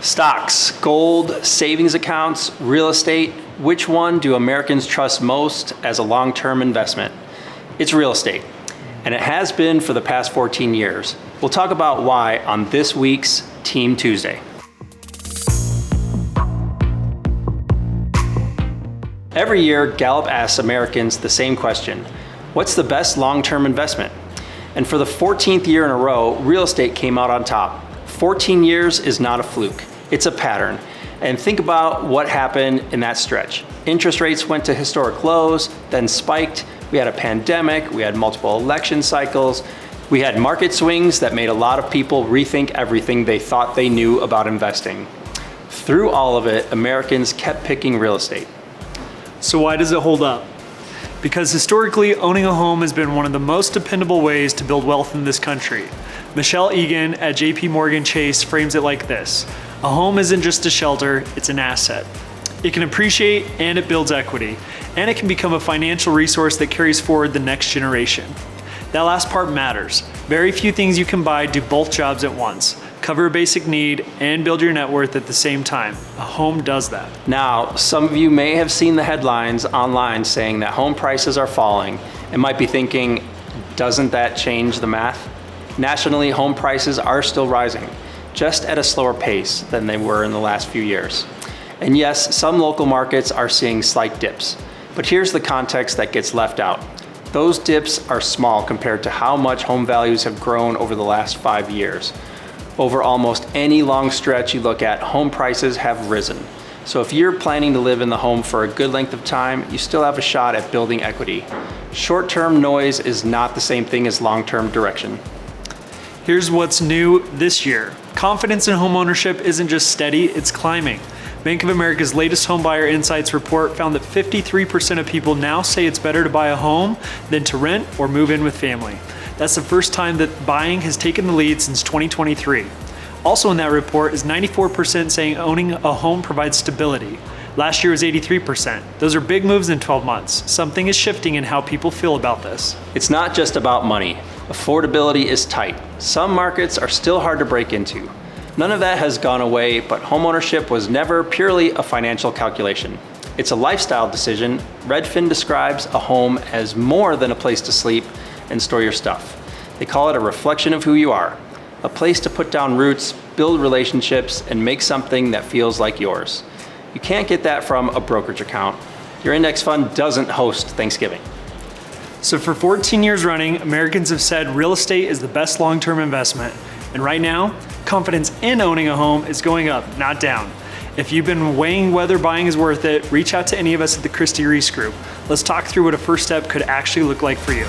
Stocks, gold, savings accounts, real estate, which one do Americans trust most as a long-term investment? It's real estate, and it has been for the past 14 years. We'll talk about why on this week's Team Tuesday. Every year, Gallup asks Americans the same question: what's the best long-term investment? And for the 14th year in a row, real estate came out on top. 14 years is not a fluke. It's a pattern. And think about what happened in that stretch. Interest rates went to historic lows, then spiked. We had a pandemic, we had multiple election cycles, we had market swings that made a lot of people rethink everything they thought they knew about investing. Through all of it, Americans kept picking real estate. So why does it hold up? Because historically, owning a home has been one of the most dependable ways to build wealth in this country. Michelle Egan at JP Morgan Chase frames it like this: a home isn't just a shelter, it's an asset. It can appreciate and it builds equity, and it can become a financial resource that carries forward the next generation. That last part matters. Very few things you can buy do both jobs at once: cover a basic need and build your net worth at the same time. A home does that. Now, some of you may have seen the headlines online saying that home prices are falling and might be thinking, doesn't that change the math? Nationally, home prices are still rising, just at a slower pace than they were in the last few years. And yes, some local markets are seeing slight dips, but here's the context that gets left out. Those dips are small compared to how much home values have grown over the last 5 years. Over almost any long stretch you look at, home prices have risen. So if you're planning to live in the home for a good length of time, you still have a shot at building equity. Short-term noise is not the same thing as long-term direction. Here's what's new this year. Confidence in homeownership isn't just steady, it's climbing. Bank of America's latest Homebuyer Insights report found that 53% of people now say it's better to buy a home than to rent or move in with family. That's the first time that buying has taken the lead since 2023. Also in that report is 94% saying owning a home provides stability. Last year was 83%. Those are big moves in 12 months. Something is shifting in how people feel about this. It's not just about money. Affordability is tight. Some markets are still hard to break into. None of that has gone away, but homeownership was never purely a financial calculation. It's a lifestyle decision. Redfin describes a home as more than a place to sleep and store your stuff. They call it a reflection of who you are, a place to put down roots, build relationships, and make something that feels like yours. You can't get that from a brokerage account. Your index fund doesn't host Thanksgiving. So for 14 years running, Americans have said real estate is the best long-term investment. And right now, confidence in owning a home is going up, not down. If you've been weighing whether buying is worth it, reach out to any of us at the Christi Reece Group. Let's talk through what a first step could actually look like for you.